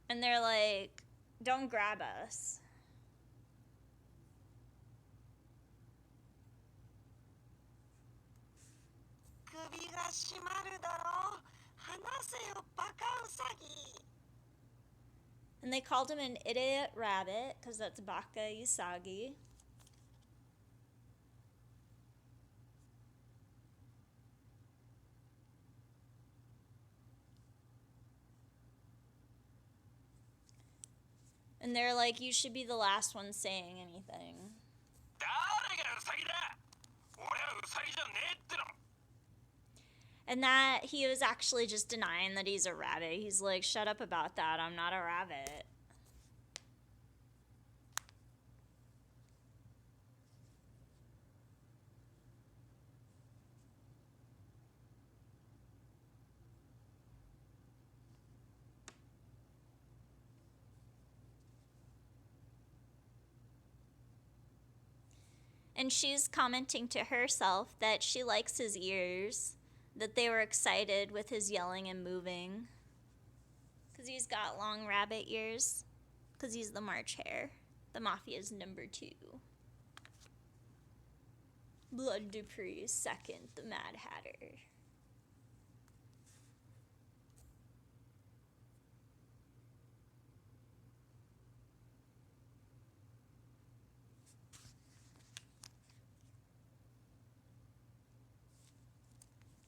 And they're like, don't grab us. And they called him an idiot rabbit, because that's Baka Usagi. And they're like, you should be the last one saying anything. And that he was actually just denying that he's a rabbit. He's like, shut up about that, I'm not a rabbit. And she's commenting to herself that she likes his ears, that they were excited with his yelling and moving. Because he's got long rabbit ears. Because he's the March Hare. The Mafia's number 2. Blood Dupree is second, the Mad Hatter.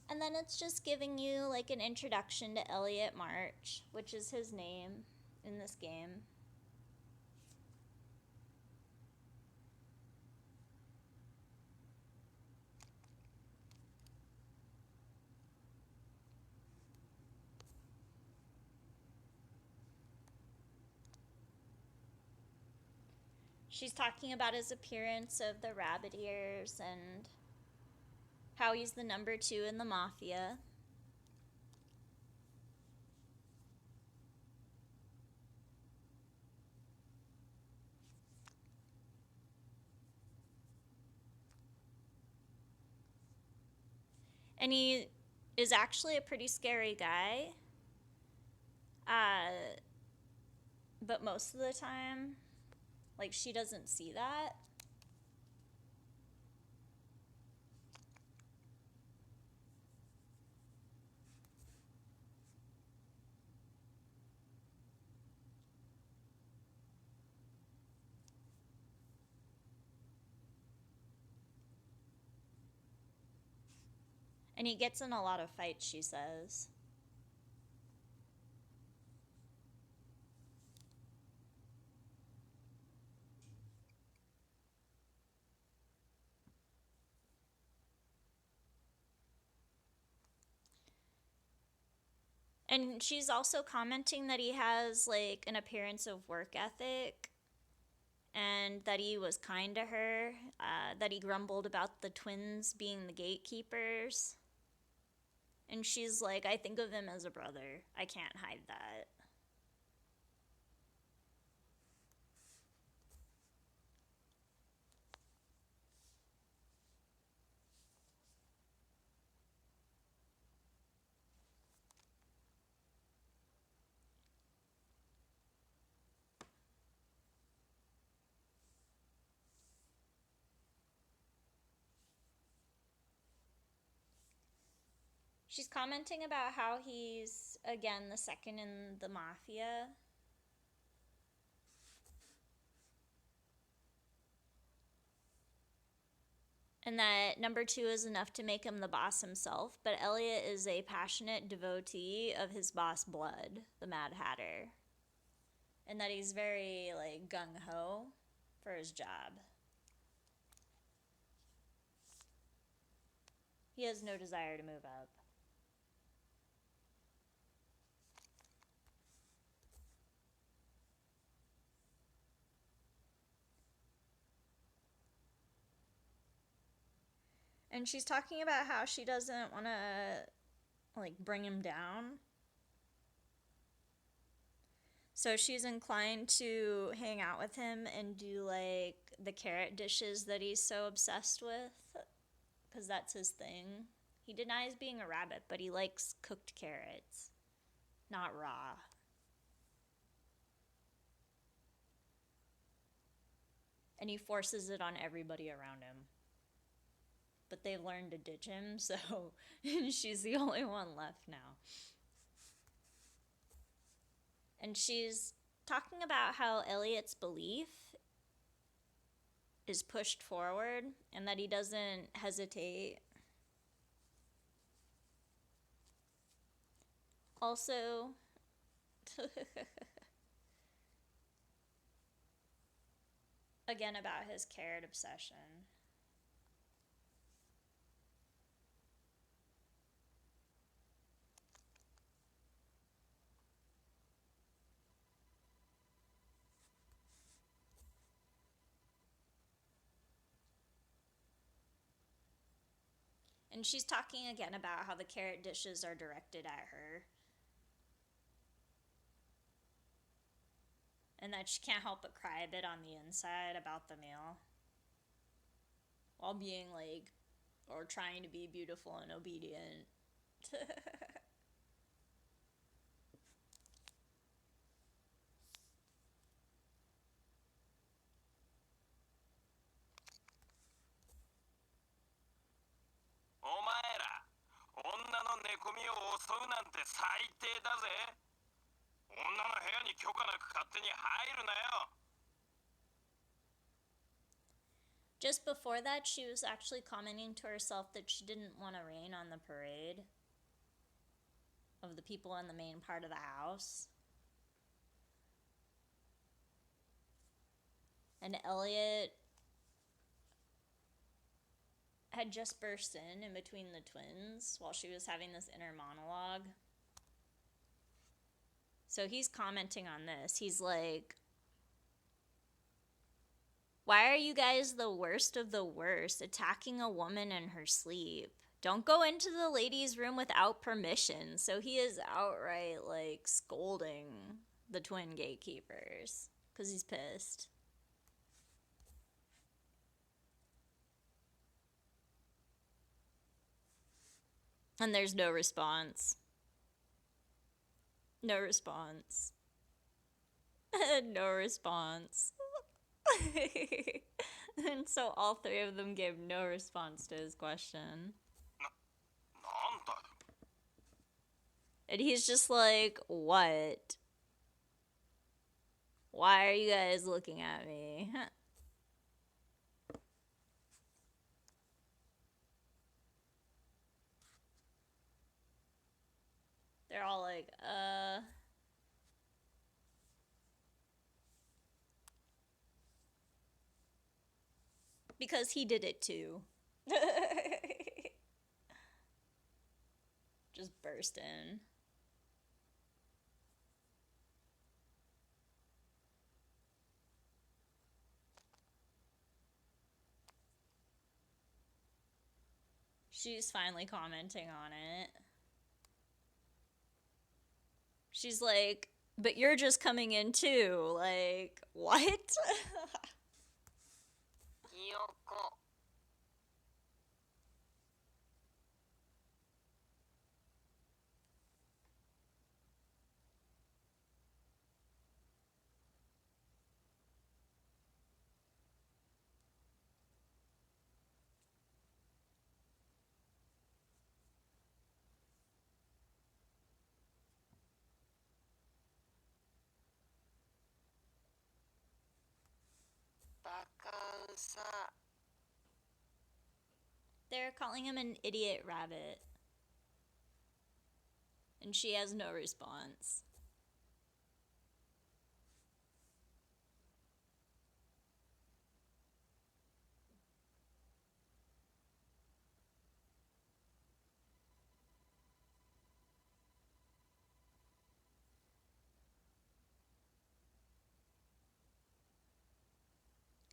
And then it's just giving you like an introduction to Elliot March, which is his name in this game. She's talking about his appearance of the rabbit ears and how he's the number 2 in the Mafia. And he is actually a pretty scary guy. But most of the time, like, she doesn't see that. And he gets in a lot of fights, she says. And she's also commenting that he has like an appearance of work ethic and that he was kind to her, that he grumbled about the twins being the gatekeepers. And she's like, I think of him as a brother. I can't hide that. She's commenting about how he's, again, the second in the Mafia. And that number 2 is enough to make him the boss himself, but Elliot is a passionate devotee of his boss Blood, the Mad Hatter. And that he's very, like, gung-ho for his job. He has no desire to move up. And she's talking about how she doesn't want to, like, bring him down. So she's inclined to hang out with him and do, like, the carrot dishes that he's so obsessed with. Because that's his thing. He denies being a rabbit, but he likes cooked carrots, not raw. And he forces it on everybody around him. But they've learned to ditch him, so she's the only one left now. And she's talking about how Elliot's belief is pushed forward and that he doesn't hesitate. Also, again about his carrot obsession. And she's talking again about how the carrot dishes are directed at her. And that she can't help but cry a bit on the inside about the meal. While being like, or trying to be beautiful and obedient. Just before that, she was actually commenting to herself that she didn't want to rain on the parade of the people in the main part of the house. And Elliot had just burst in between the twins while she was having this inner monologue. So he's commenting on this. He's like, why are you guys the worst of the worst, attacking a woman in her sleep? Don't go into the ladies' room without permission. So he is outright, like, scolding the twin gatekeepers because he's pissed. And there's no response. No response. No response. And so all three of them gave no response to his question. And he's just like, what? Why are you guys looking at me? They're all like, because he did it too. Just burst in. She's finally commenting on it. She's like, but you're just coming in too. Like, what? They're calling him an idiot rabbit. And she has no response.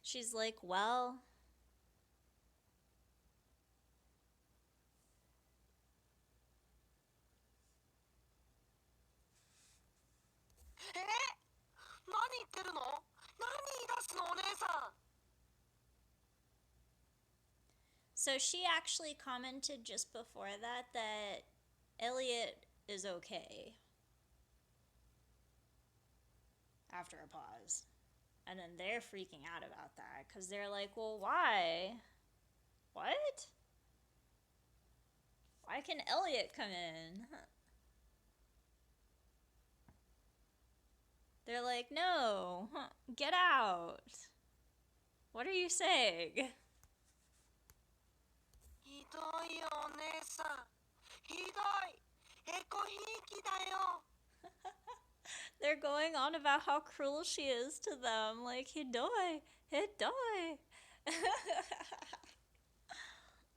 She's like, well... So she actually commented just before that Elliot is okay. After a pause. And then they're freaking out about that because they're like, well, why? What? Why can Elliot come in? They're like, no, get out. What are you saying? ひどいよお姉さん。ひどい。エコひいきだよ。 They're going on about how cruel she is to them. Like, hidoi, hidoi.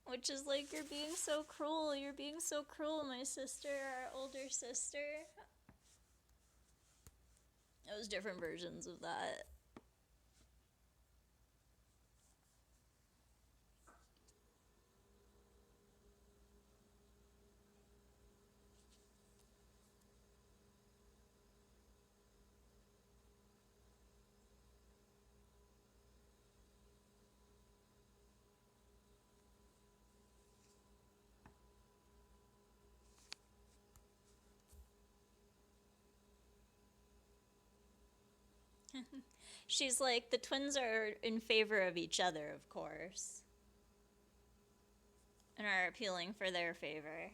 Which is like, you're being so cruel. You're being so cruel, my sister, our older sister. It was different versions of that. She's like, the twins are in favor of each other, of course, and are appealing for their favor.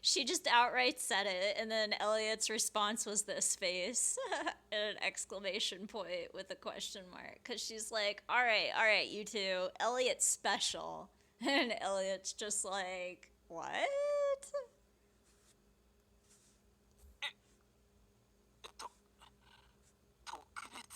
She just outright said it, and then Elliot's response was this face, an exclamation point with a question mark, because she's like, all right, you two, Elliot's special. And Elliot's just like, what? 特別。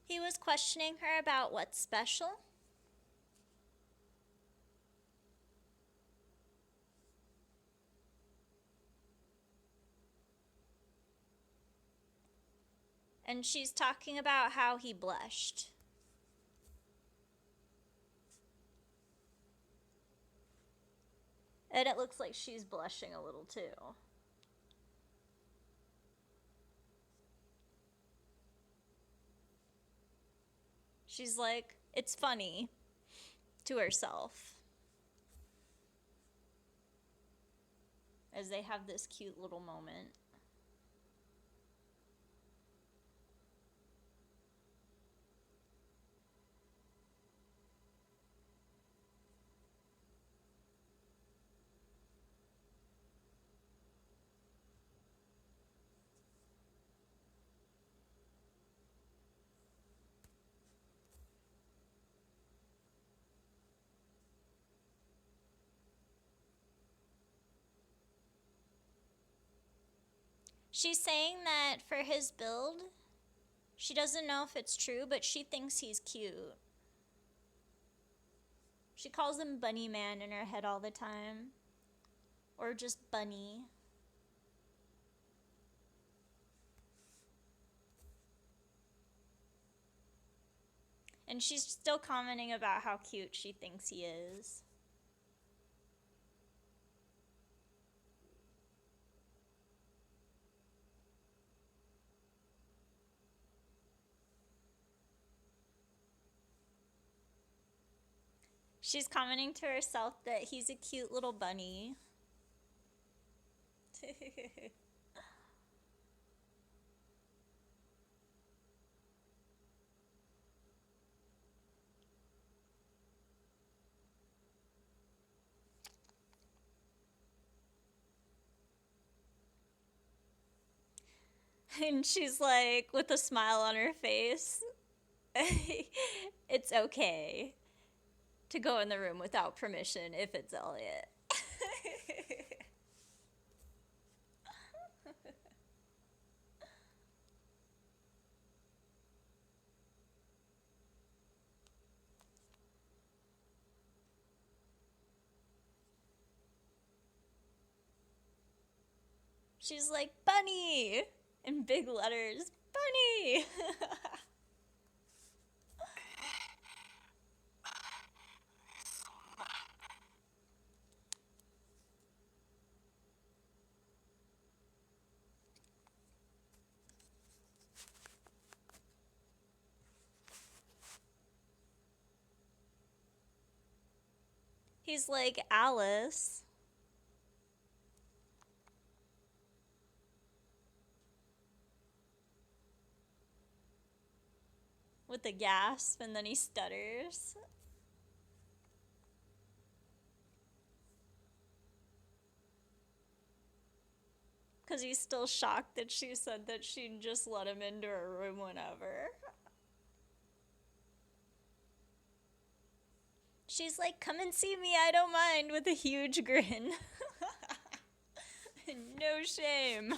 He was questioning her about what's special. And she's talking about how he blushed. And it looks like she's blushing a little too. She's like, it's funny to herself. As they have this cute little moment. She's saying that for his build, she doesn't know if it's true, but she thinks he's cute. She calls him Bunny Man in her head all the time. Or just Bunny. And she's still commenting about how cute she thinks he is. She's commenting to herself that he's a cute little bunny. And she's like, with a smile on her face, it's okay to go in the room without permission if it's Elliot. She's like, Bunny! In big letters, Bunny! He's like, Alice. With a gasp, and then he stutters. Because he's still shocked that she said that she'd just let him into her room whenever. She's like, come and see me, I don't mind, with a huge grin. No shame.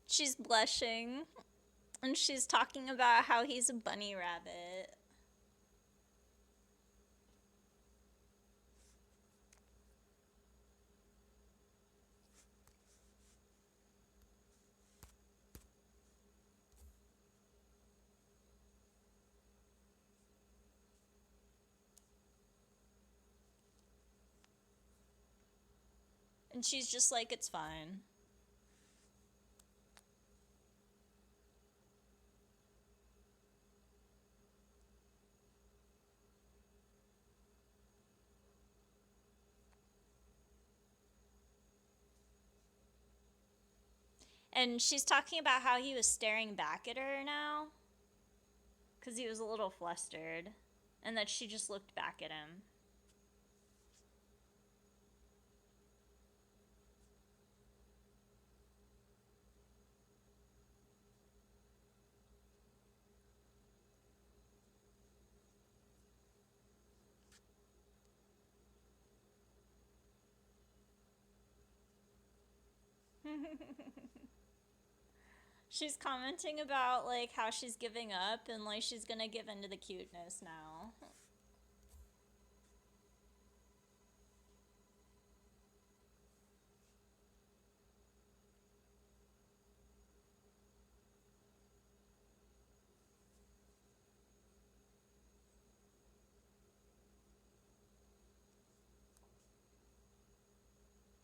She's blushing, and she's talking about how he's a bunny rabbit. And she's just like, it's fine. And she's talking about how he was staring back at her now. Because he was a little flustered. And that she just looked back at him. She's commenting about, like, how she's giving up and, like, she's gonna give into the cuteness now.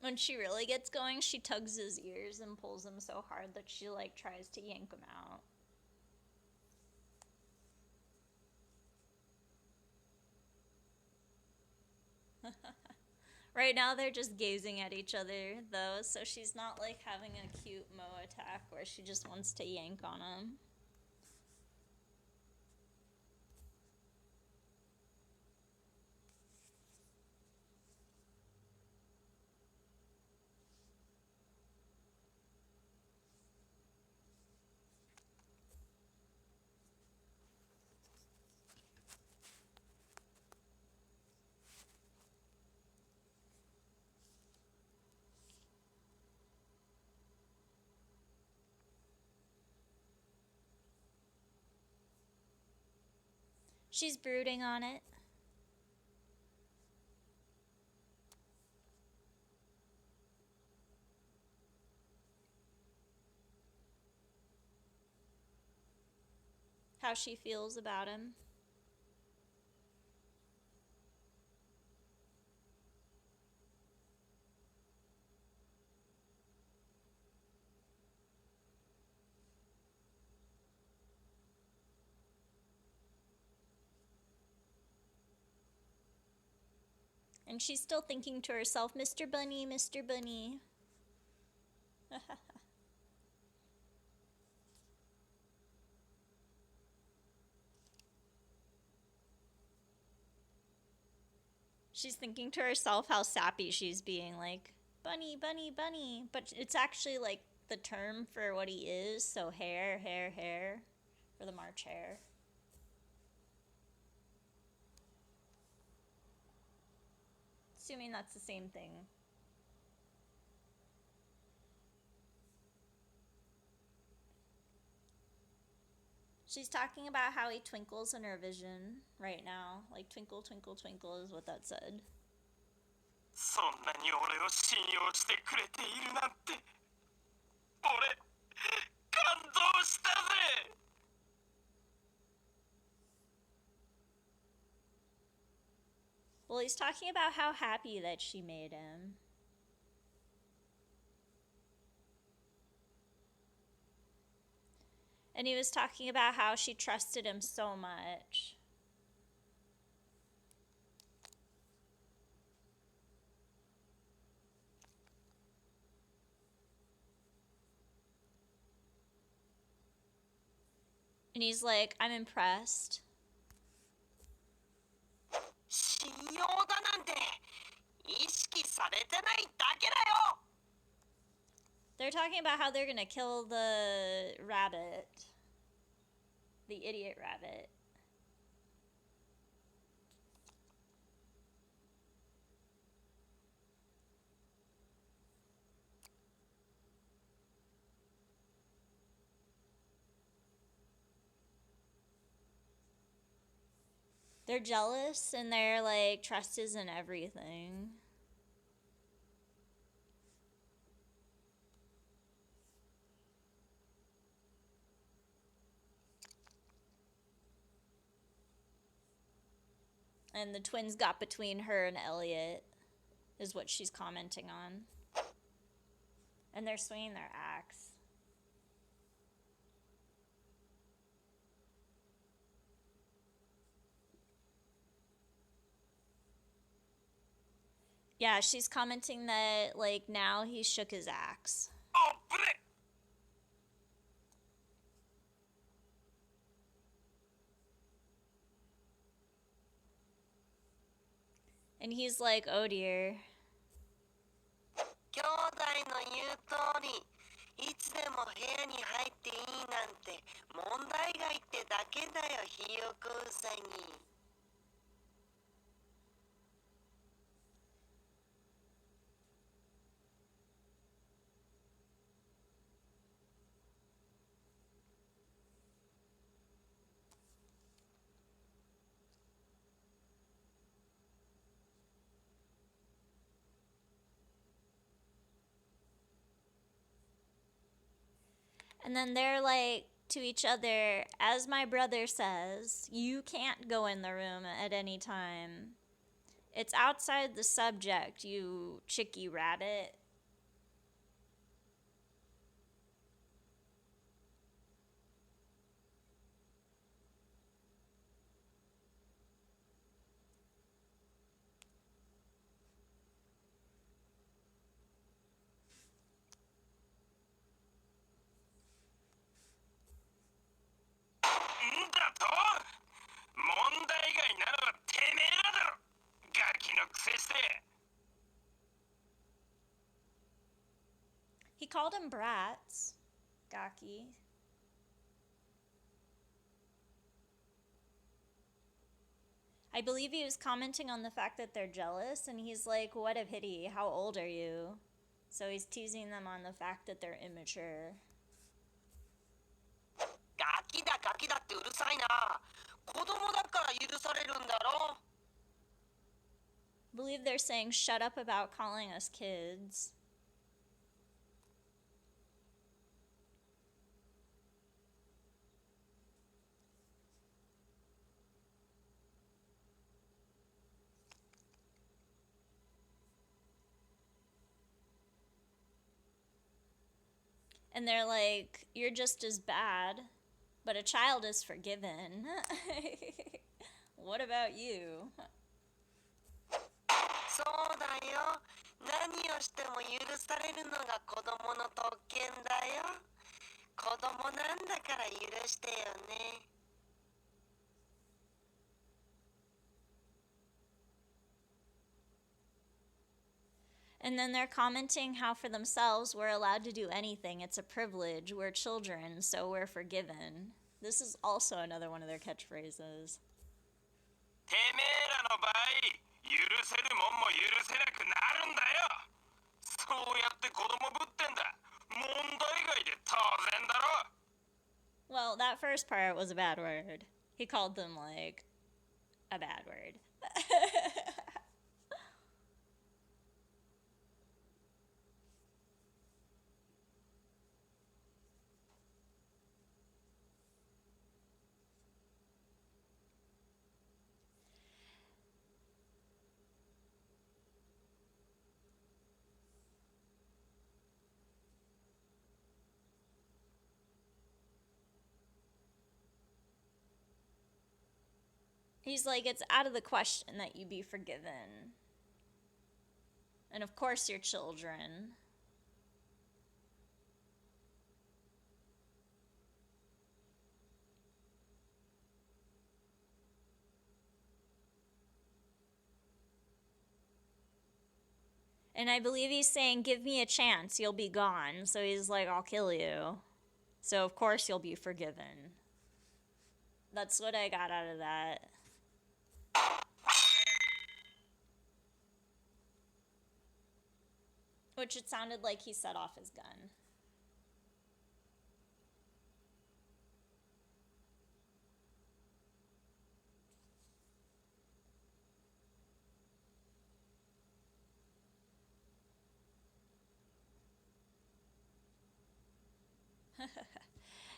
When she really gets going, she tugs his ears and pulls him so hard that she, like, tries to yank him out. Right now they're just gazing at each other, though, so she's not, like, having a cute Mo attack where she just wants to yank on him. She's brooding on it. How she feels about him. And she's still thinking to herself, Mr. Bunny, Mr. Bunny. She's thinking to herself how sappy she's being, like, Bunny, Bunny, Bunny. But it's actually, like, the term for what he is, so hair, hair, hair, for the March hare. Assuming that's the same thing. She's talking about how he twinkles in her vision right now. Like, twinkle, twinkle, twinkle is what that said. そんなに俺を信用してくれているなんて俺感動したぜ Well, he's talking about how happy that she made him. And he was talking about how she trusted him so much. And he's like, I'm impressed. 信用だなんて意識されてないだけだよ They're talking about how they're gonna kill the rabbit. The idiot rabbit. They're jealous and they're like, trust isn't everything. And the twins got between her and Elliot, is what she's commenting on. And they're swinging their axe. Yeah, she's commenting that, like, now he shook his axe. おっぶね And he's like, oh dear. 兄弟の言う通りいつでも部屋に入っていいなんて問題外ってだけだよひよこうさぎ And then they're like to each other, as my brother says, you can't go in the room at any time. It's outside the subject, you chicky rabbit. He called them brats, Gaki. I believe he was commenting on the fact that they're jealous, and he's like, what a pity, how old are you? So he's teasing them on the fact that they're immature. ガキだガキだってうるさいな子供だから許されるんだろ I believe they're saying, shut up about calling us kids. And they're like, you're just as bad, but a child is forgiven. What about you? そうだよ何をしても許されるのが子供の特権だよ子供なんだから許してよね And then they're commenting how for themselves we're allowed to do anything. It's a privilege. We're children, so we're forgiven. This is also another one of their catchphrases. てめえらの場合許せるもんも許せなくなるんだよそうやって子供ぶってんだ問題外で当然だろ Well, that first part was a bad word. He called them, like, a bad word. He's like, it's out of the question that you be forgiven. And of course, your children. And I believe he's saying, give me a chance, you'll be gone. So he's like, I'll kill you. So of course you'll be forgiven. That's what I got out of that. Which it sounded like he set off his gun.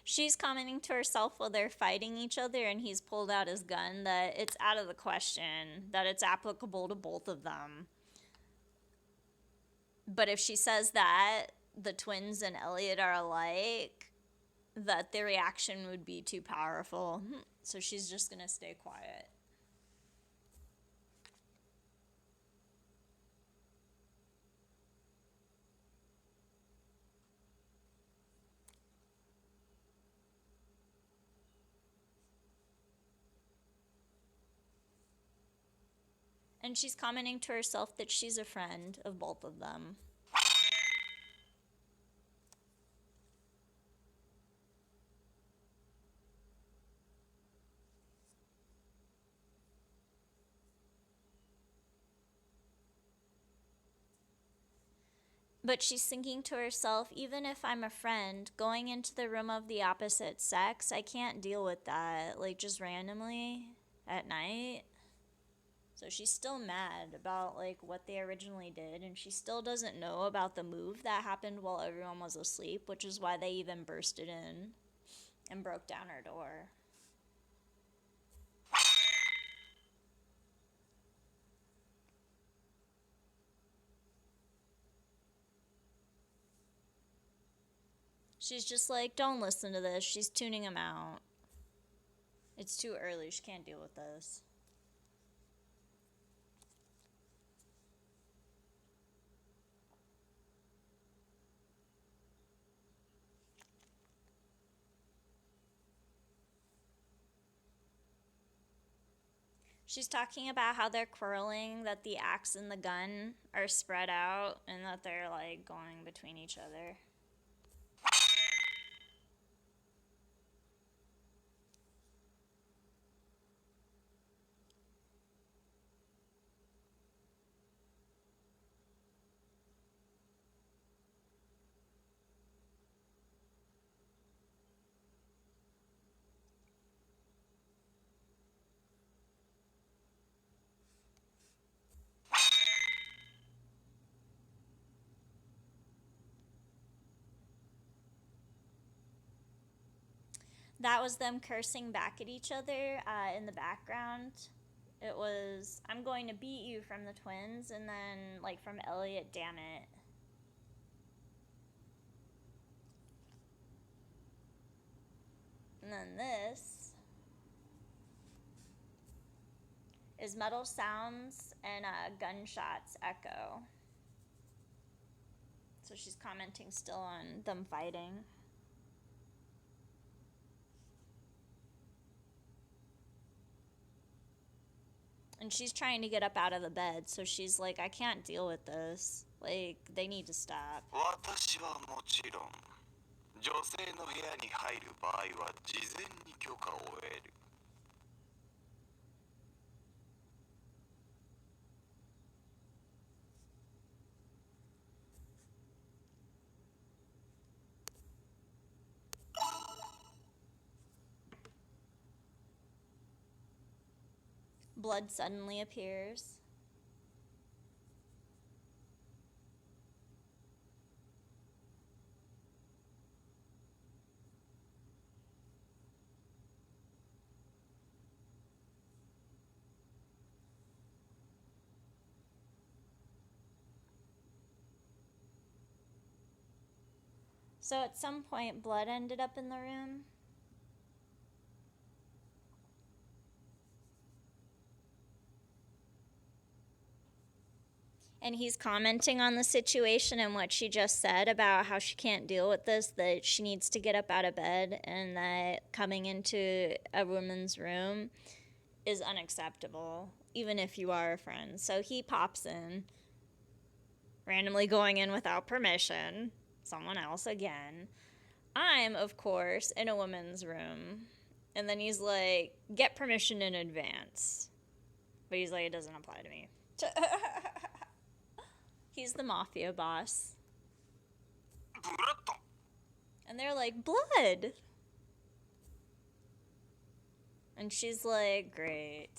She's commenting to herself while they're fighting each other and he's pulled out his gun that it's out of the question, that it's applicable to both of them. But if she says that the twins and Elliot are alike, that their reaction would be too powerful. So she's just gonna stay quiet. And she's commenting to herself that she's a friend of both of them. But she's thinking to herself, even if I'm a friend, going into the room of the opposite sex, I can't deal with that, like, just randomly at night. So she's still mad about, like, what they originally did, and she still doesn't know about the move that happened while everyone was asleep, which is why they even bursted in and broke down her door. She's just like, don't listen to this. She's tuning him out. It's too early. She can't deal with this. She's talking about how they're quarreling, that the axe and the gun are spread out, and that they're, like, going between each other. That was them cursing back at each other in the background. It was, I'm going to beat you from the twins, and then, like, from Elliot, damn it. And then this is metal sounds and gunshots echo. So she's commenting still on them fighting. And she's trying to get up out of the bed, so she's like, I can't deal with this. Like, they need to stop. 私はもちろん女性の部屋に入る場合は事前に許可を得る。Blood suddenly appears. So at some point, blood ended up in the room. And he's commenting on the situation and what she just said about how she can't deal with this, that she needs to get up out of bed, and that coming into a woman's room is unacceptable, even if you are a friend. So he pops in, randomly going in without permission. Someone else again. I'm, of course, in a woman's room. And then he's like, get permission in advance. But he's like, it doesn't apply to me. He's the mafia boss. And they're like, blood. And she's like, great.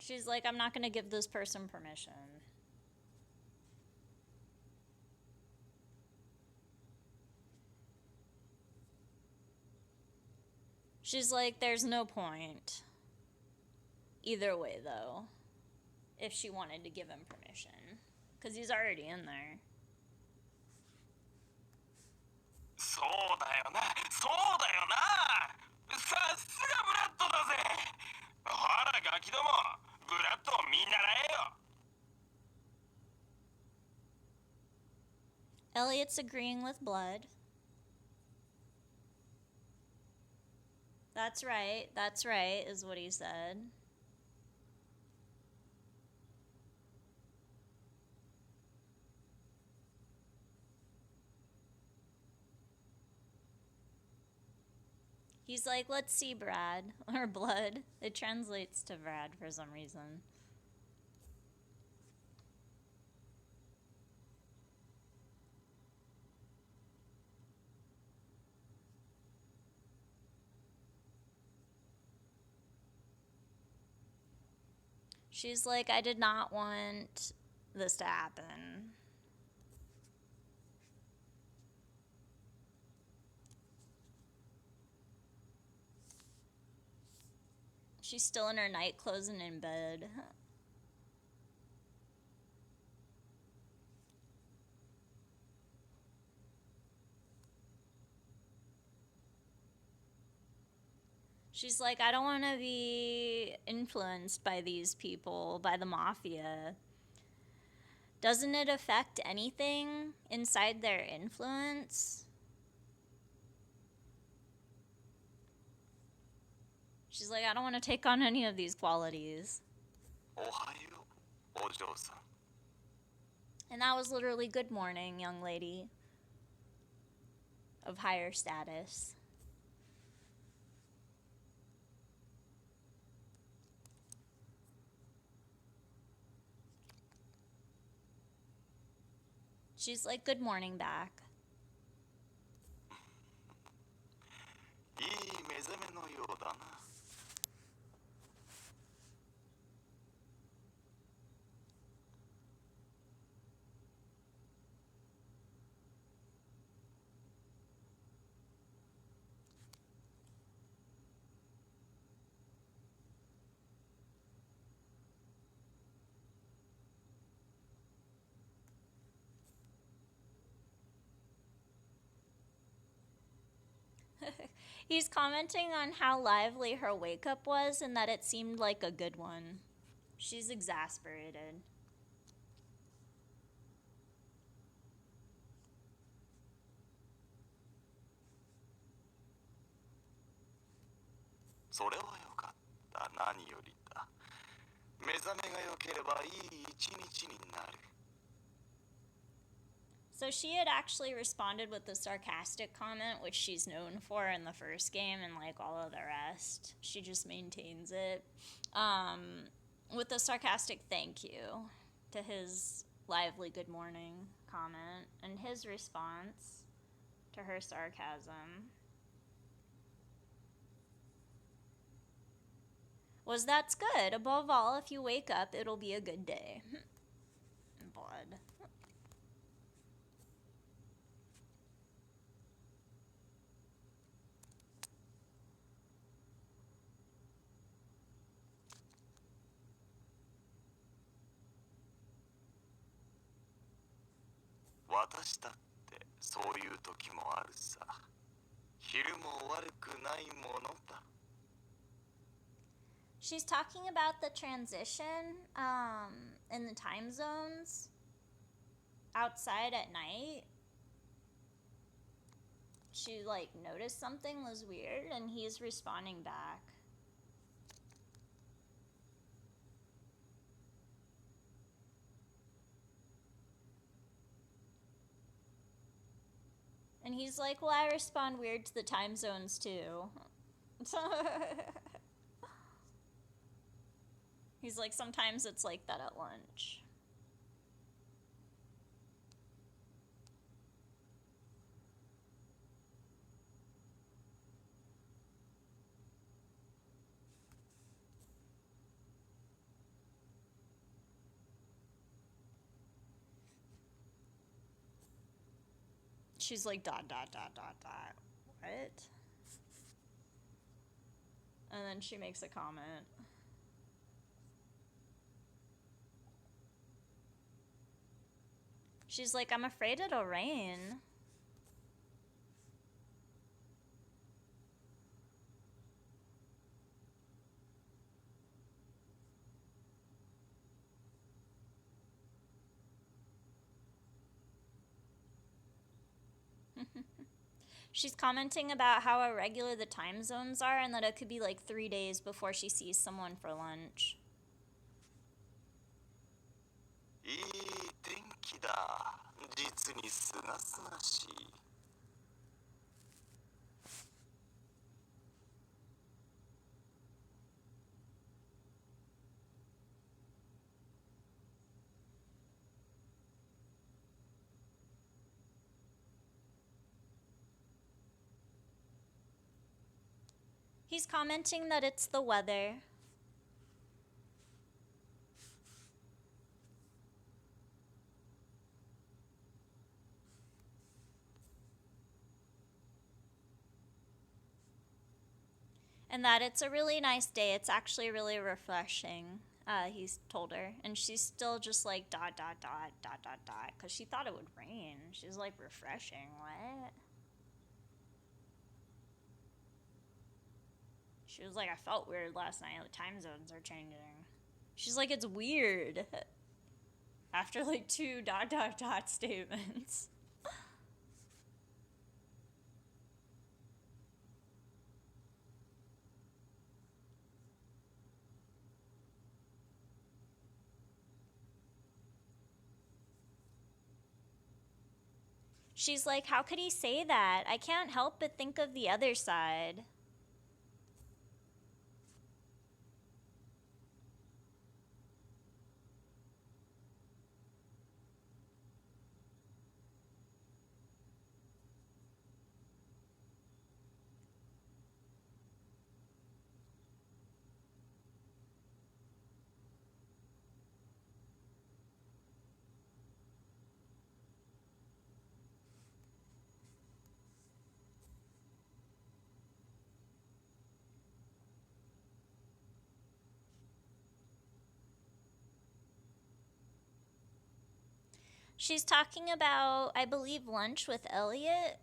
She's like, I'm not going to give this person permission. She's like, there's no point. Either way, though, if she wanted to give him permission. Because he's already in there. そうだよな、そうだよな。さすがブラッドだぜ。ほらガキども、ブラッドを見習えよ。Elliot's agreeing with blood. That's right, is what he said. He's like, let's see, Brad. Or blood. It translates to Brad for some reason. She's like, I did not want this to happen. She's still in her night clothes and in bed. She's like, I don't want to be influenced by these people, by the mafia. Doesn't it affect anything inside their influence? She's like, I don't want to take on any of these qualities. And that was literally good morning, young lady of higher status. She's like, good morning back. いい目覚めのようだな。He's commenting on how lively her wake up was and that it seemed like a good one. She's exasperated. それはよかった。何よりだ。目覚めが良ければいい一日になる。 So she had actually responded with a sarcastic comment, which she's known for in the first game and like all of the rest. She just maintains it. With a sarcastic thank you to his lively good morning comment, and his response to her sarcasm was, "That's good. Above all, if you wake up, it'll be a good day." Blood. She's talking about the transition in the time zones outside at night. She like noticed something was weird and he's responding back. And he's like, well, I respond weird to the time zones too. He's like, sometimes it's like that at lunch. She's like, ... What? And then she makes a comment. She's like, I'm afraid it'll rain. She's commenting about how irregular the time zones are and that it could be like 3 days before she sees someone for lunch. いい天気だ。実にすがすがしい。 He's commenting that it's the weather. And that it's a really nice day. It's actually really refreshing, he's told her. And she's still just like ... because she thought it would rain. She's like, refreshing, what? She was like, I felt weird last night. The time zones are changing. She's like, it's weird. After like 2 ... statements. She's like, how could he say that? I can't help but think of the other side. She's talking about, I believe, lunch with Elliot.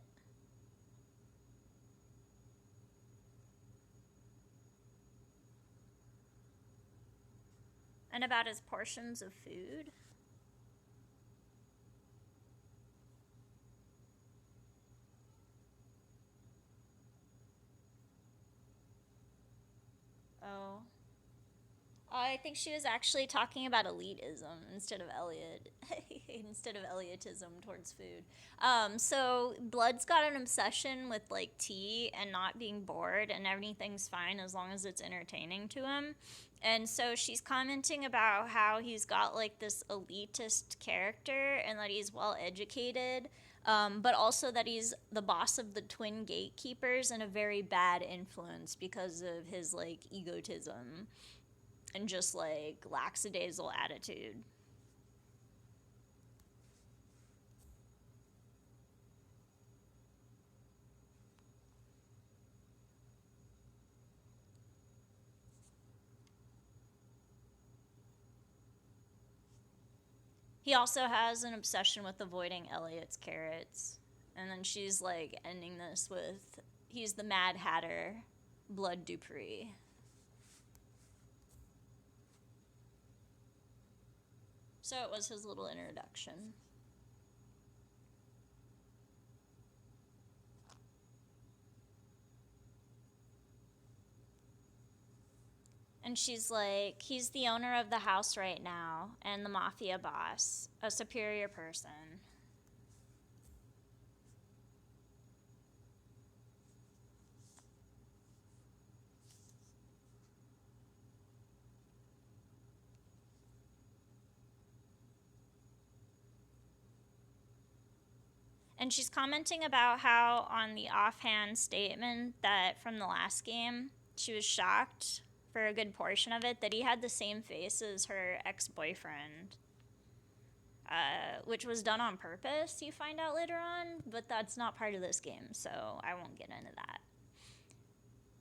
And about his portions of food. Oh. I think she was actually talking about elitism instead of Elliot, instead of Elliotism towards food. So Blood's got an obsession with like tea and not being bored, and everything's fine as long as it's entertaining to him. And so she's commenting about how he's got like this elitist character and that he's well educated, but also that he's the boss of the twin gatekeepers and a very bad influence because of his like egotism and just like lackadaisical attitude. He also has an obsession with avoiding Elliot's carrots. And then she's like ending this with he's the Mad Hatter, Blood Dupree. So it was his little introduction. And she's like, he's the owner of the house right now and the Mafia boss, a superior person. And she's commenting about how on the offhand statement that from the last game, she was shocked for a good portion of it that he had the same face as her ex-boyfriend, which was done on purpose, you find out later on, but that's not part of this game, so I won't get into that.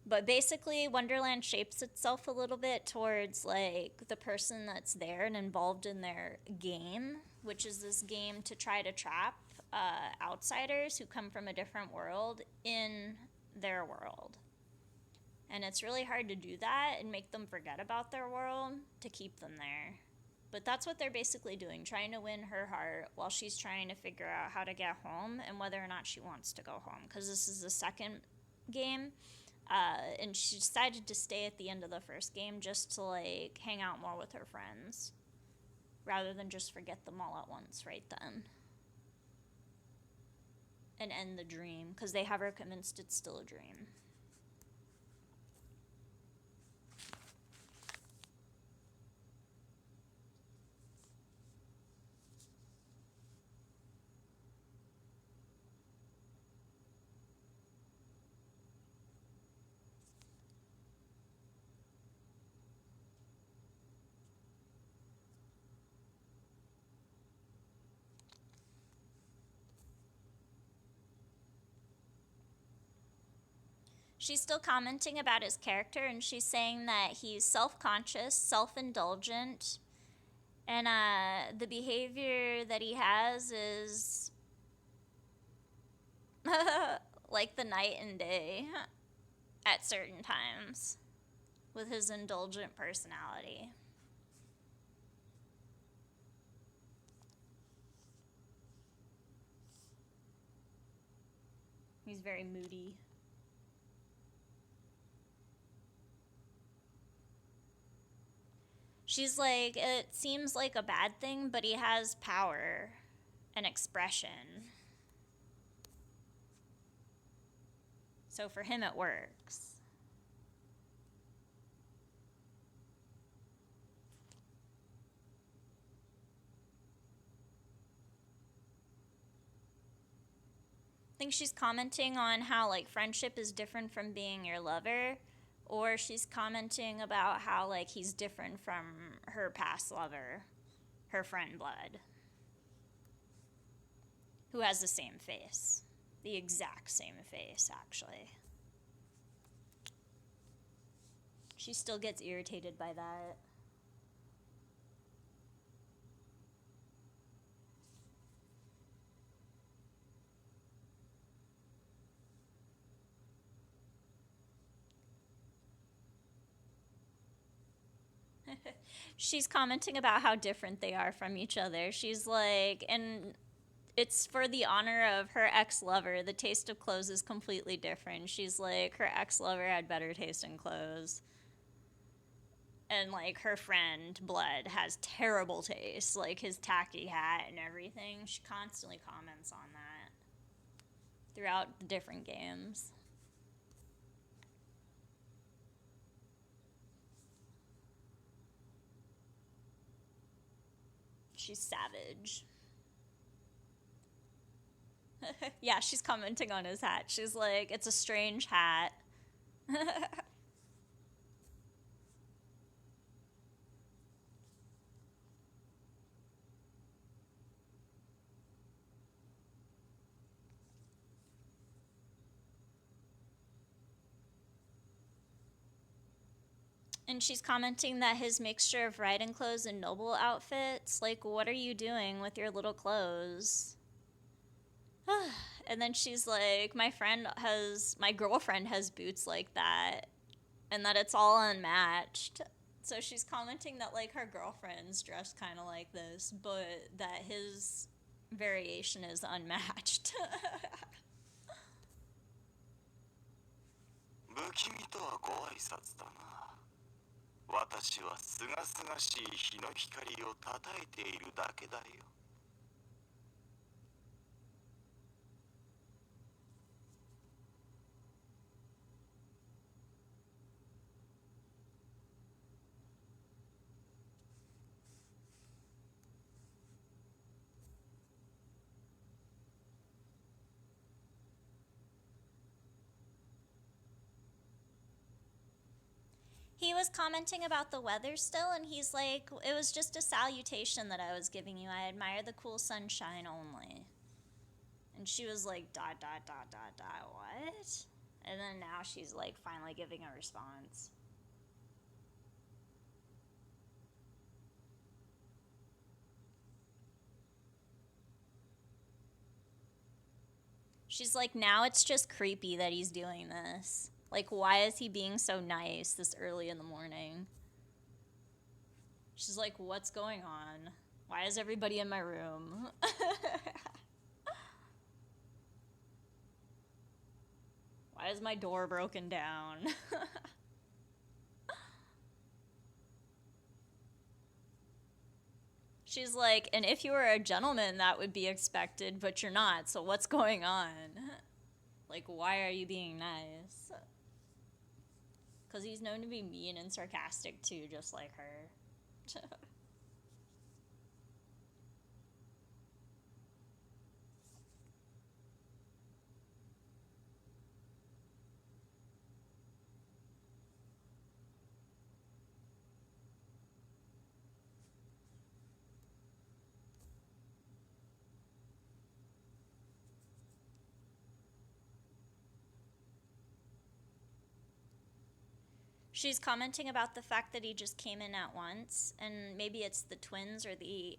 But basically, Wonderland shapes itself a little bit towards like the person that's there and involved in their game, which is this game to try to trap outsiders who come from a different world in their world. And it's really hard to do that and make them forget about their world to keep them there. But that's what they're basically doing, trying to win her heart while she's trying to figure out how to get home and whether or not she wants to go home. Because this is the second game, and she decided to stay at the end of the first game just to like hang out more with her friends rather than just forget them all at once right then and end the dream, because they have her convinced it's still a dream. She's still commenting about his character, and she's saying that he's self-conscious, self-indulgent, and the behavior that he has is like the night and day at certain times with his indulgent personality. He's very moody. She's like, it seems like a bad thing, but he has power and expression. So for him, it works. I think she's commenting on how like friendship is different from being your lover, or she's commenting about how like he's different from her past lover, her friend Blood, who has the same face, the exact same face actually. She still gets irritated by that. She's commenting about how different they are from each other. She's like, and it's for the honor of her ex-lover. The taste of clothes is completely different. She's like, her ex-lover had better taste in clothes. And, like, her friend, Blood, has terrible taste. Like, his tacky hat and everything. She constantly comments on that throughout the different games. She's savage. Yeah, she's commenting on his hat. She's like, it's a strange hat. And she's commenting that his mixture of riding clothes and noble outfits, like, what are you doing with your little clothes? And then she's like, my girlfriend has boots like that, and that it's all unmatched. So she's commenting that, like, her girlfriend's dressed kind of like this, but that his variation is unmatched. 不気味とはご挨拶だな。私はすがすがしい日の光をたたえているだけだよ。He was commenting about the weather still, and he's like, it was just a salutation that I was giving you. I admire the cool sunshine only. And she was like, dot, dot, dot, dot, dot, what? And then now she's like finally giving a response. She's like, now it's just creepy that he's doing this. Like, why is he being so nice this early in the morning? She's like, what's going on? Why is everybody in my room? Why is my door broken down? She's like, and if you were a gentleman, that would be expected, but you're not, so what's going on? Like, why are you being nice? Because he's known to be mean and sarcastic too, just like her. She's commenting about the fact that he just came in at once, and maybe it's the twins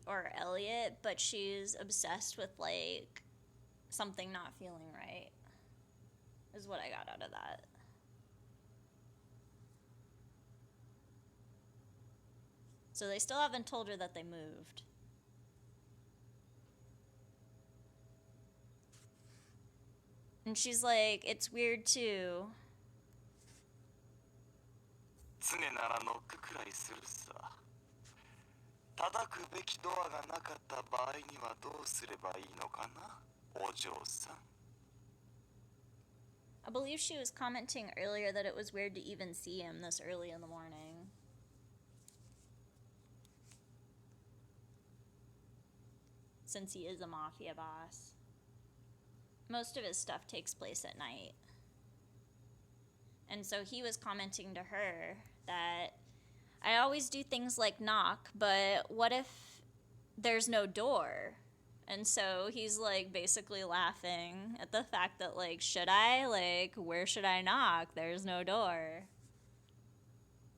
or Elliot, but she's obsessed with, like, something not feeling right, is what I got out of that. So they still haven't told her that they moved. And she's like, it's weird too. 常ならノックくらいするさ。叩くべきドアがなかった場合にはどうすればいいのかな、お嬢さん。I believe she was commenting earlier that it was weird to even see him this early in the morning. Since he is a mafia boss. Most of his stuff takes place at night. And so he was commenting to her that I always do things like knock, but what if there's no door? And so he's like basically laughing at the fact that, like, should I? Like, where should I knock? There's no door.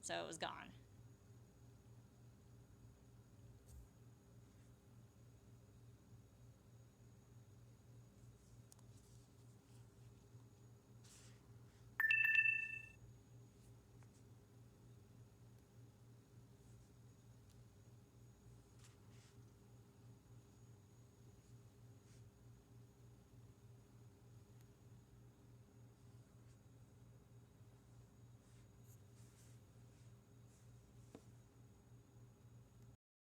So it was gone.